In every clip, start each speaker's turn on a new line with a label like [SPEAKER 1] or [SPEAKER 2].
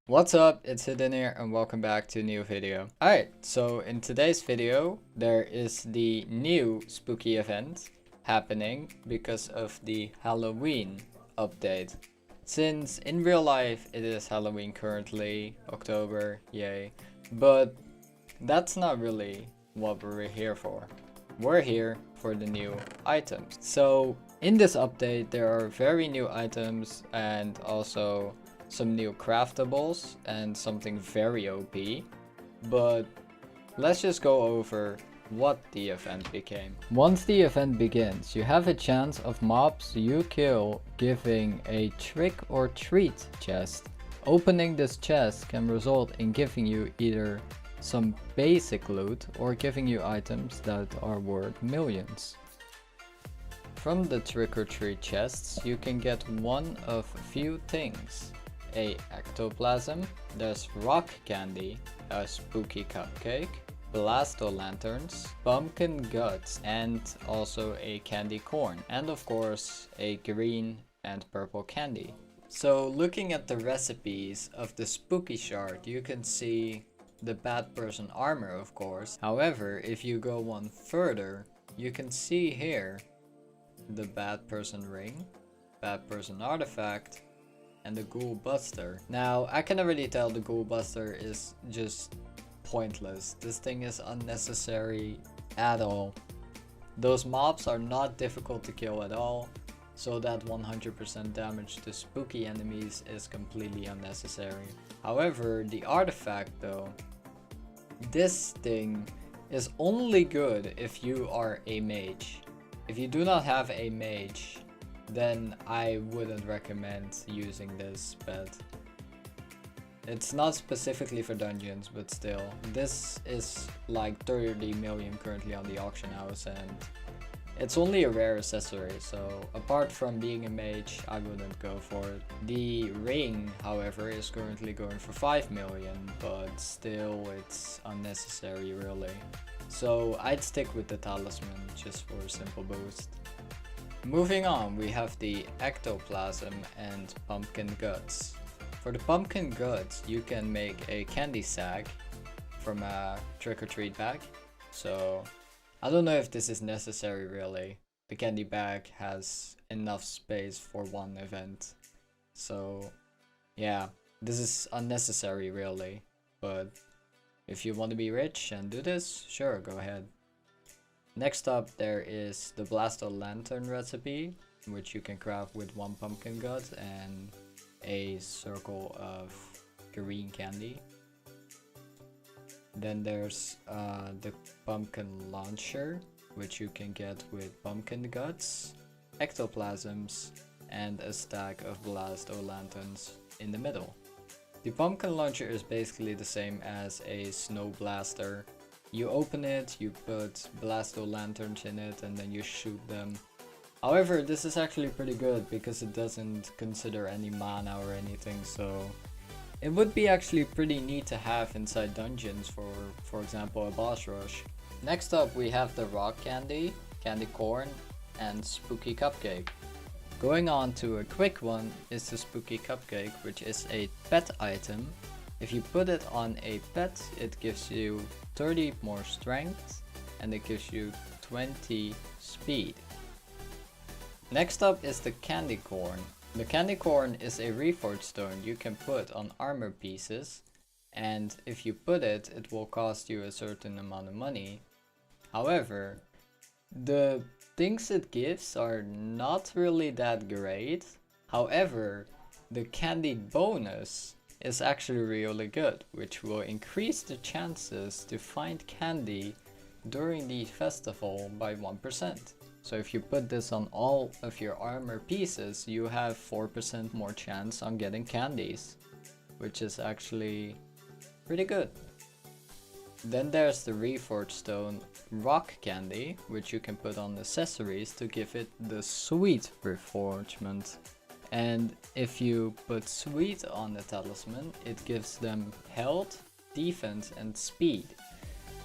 [SPEAKER 1] What's up, it's Hidden here and welcome back to a new video. Alright, so in today's video there is the new spooky event happening because of the Halloween update. Since in real life it is Halloween currently, October, yay, but that's not really what we're here for. We're here for the new items. So in this update there are very new items and also some new craftables and something very OP, but let's just go over what the event became. Once the event begins, you have a chance of mobs you kill giving a trick or treat chest. Opening this chest can result in giving you either some basic loot or giving you items that are worth millions. From the trick or treat chests, you can get one of a few things. A ectoplasm, there's rock candy, a spooky cupcake, blasto lanterns, pumpkin guts, and also a candy corn, and of course a green and purple candy. So looking at the recipes of the spooky shard, you can see the bad person armor, of course. However, if you go one further, you can see here the bad person ring, bad person artifact, and the Ghoul Buster. Now, I can already tell the Ghoul Buster is just pointless. This thing is unnecessary at all. Those mobs are not difficult to kill at all, so that 100% damage to spooky enemies is completely unnecessary. However, the artifact though, this thing is only good if you are a mage. If you do not have a mage, then I wouldn't recommend using this, but it's not specifically for dungeons, but still. This is like 30 million currently on the auction house and it's only a rare accessory, so apart from being a mage, I wouldn't go for it. The ring, however, is currently going for 5 million, but still it's unnecessary really. So I'd stick with the talisman just for a simple boost. Moving on, we have the ectoplasm and pumpkin guts. For the pumpkin guts, you can make a candy sack from a trick-or-treat bag. So I don't know if this is necessary really. The candy bag has enough space for one event. So yeah, this is unnecessary really. But if you want to be rich and do this, sure, go ahead. Next up, there is the Blasto Lantern recipe, which you can craft with one pumpkin gut and a circle of green candy. Then there's the pumpkin launcher, which you can get with pumpkin guts, ectoplasms, and a stack of Blasto lanterns in the middle. The pumpkin launcher is basically the same as a snow blaster. You open it, you put blasto lanterns in it, and then you shoot them. However, this is actually pretty good because it doesn't consider any mana or anything, so it would be actually pretty neat to have inside dungeons for example, a boss rush. Next up, we have the rock candy, candy corn, and spooky cupcake. Going on to a quick one is the spooky cupcake, which is a pet item. If you put it on a pet, it gives you 30 more strength and it gives you 20 speed. Next up is the candy corn. The candy corn is a reforged stone you can put on armor pieces, and if you put it, it will cost you a certain amount of money. However, the things it gives are not really that great. However, the candy bonus is actually really good, which will increase the chances to find candy during the festival by 1%. So if you put this on all of your armor pieces, you have 4% more chance on getting candies, which is actually pretty good. Then there's the reforged stone rock candy, which you can put on accessories to give it the sweet reforgement. And if you put sweet on the talisman, it gives them health, defense, and speed.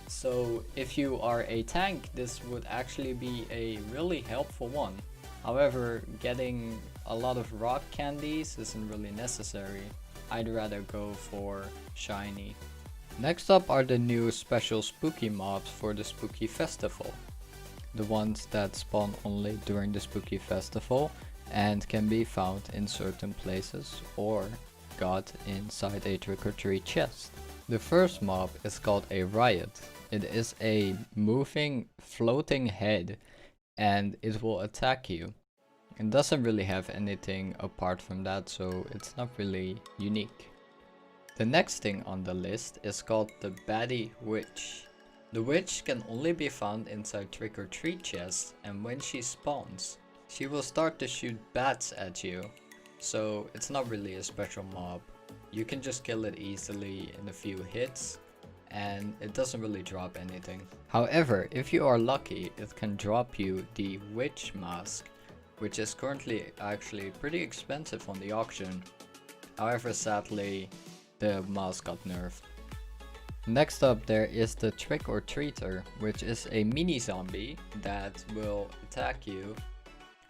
[SPEAKER 1] So if you are a tank, this would actually be a really helpful one. However, getting a lot of rock candies isn't really necessary. I'd rather go for shiny. Next up are the new special spooky mobs for the spooky festival. The ones that spawn only during the spooky festival and can be found in certain places or got inside a trick-or-treat chest. The first mob is called a riot. It is a moving, floating head and it will attack you. It doesn't really have anything apart from that, so it's not really unique. The next thing on the list is called the Baddie Witch. The witch can only be found inside trick-or-treat chests, and when she spawns, she will start to shoot bats at you. So it's not really a special mob. You can just kill it easily in a few hits, and it doesn't really drop anything. However, if you are lucky, it can drop you the witch mask, which is currently actually pretty expensive on the auction. However, sadly, the mask got nerfed. Next up there is the Trick-or-Treater, which is a mini zombie that will attack you.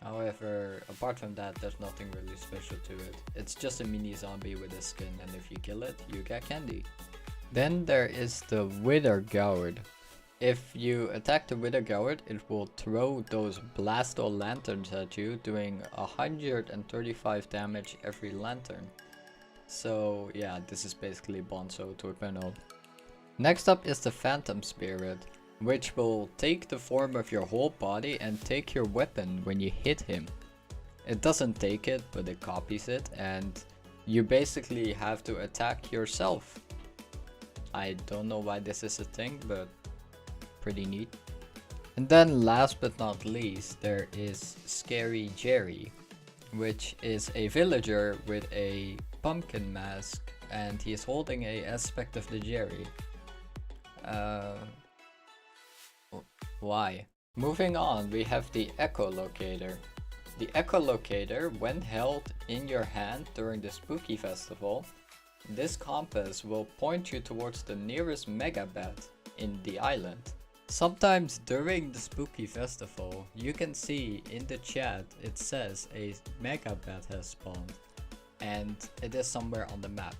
[SPEAKER 1] However, apart from that, there's nothing really special to it. It's just a mini zombie with a skin, and if you kill it, you get candy. Then there is the Wither Gourd. If you attack the Wither Gourd, it will throw those Blasto lanterns at you, doing 135 damage every lantern. So yeah, this is basically Bonzo 2.0. Next up is the Phantom Spirit, which will take the form of your whole body and take your weapon when you hit him. It doesn't take it, but it copies it, and you basically have to attack yourself. I don't know why this is a thing, but pretty neat. And then last but not least, there is Scary Jerry, which is a villager with a pumpkin mask, and he is holding a aspect of the Jerry. Why? Moving on, we have the Echolocator. The Echolocator, when held in your hand during the Spooky Festival, this compass will point you towards the nearest megabat in the island. Sometimes during the Spooky Festival, you can see in the chat it says a megabat has spawned, and it is somewhere on the map.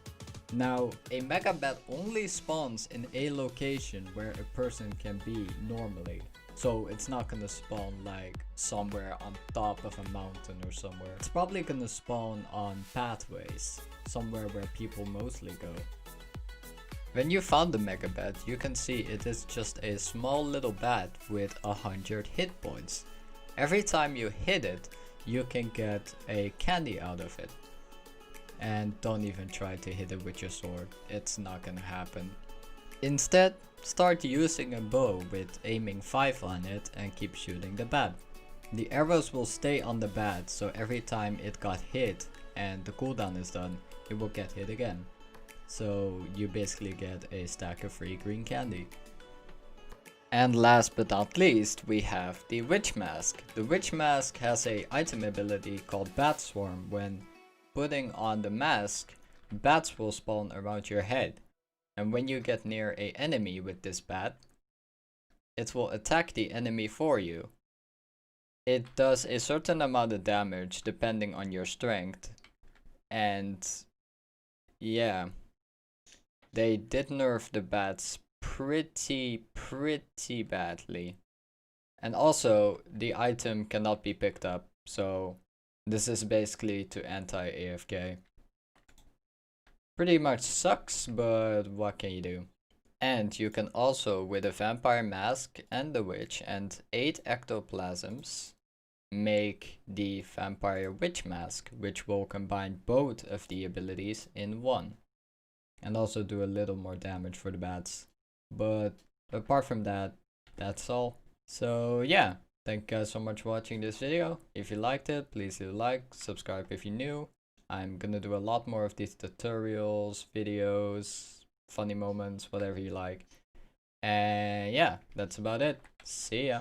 [SPEAKER 1] Now, a megabat only spawns in a location where a person can be normally. So it's not gonna spawn like somewhere on top of a mountain or somewhere. It's probably gonna spawn on pathways, somewhere where people mostly go. When you found the megabat, you can see it is just a small little bat with 100 hit points. Every time you hit it, you can get a candy out of it. And don't even try to hit it with your sword, it's not gonna happen. Instead, start using a bow with aiming 5 on it and keep shooting the bat. The arrows will stay on the bat, so every time it got hit and the cooldown is done, it will get hit again. So you basically get a stack of free green candy. And last but not least, we have the Witch Mask. The Witch Mask has a item ability called Bat Swarm. When putting on the mask, bats will spawn around your head. And when you get near an enemy with this bat, it will attack the enemy for you. It does a certain amount of damage depending on your strength. And yeah, they did nerf the bats pretty badly. And also, the item cannot be picked up, so this is basically to anti-AFK. Pretty much sucks, but what can you do? And you can also, with a vampire mask and the witch and 8 ectoplasms, make the vampire witch mask, which will combine both of the abilities in one. And also do a little more damage for the bats. But apart from that, that's all. So yeah, thank you guys so much for watching this video. If you liked it, please leave a like, subscribe if you're new. I'm gonna do a lot more of these tutorials, videos, funny moments, whatever you like. And yeah, that's about it. See ya.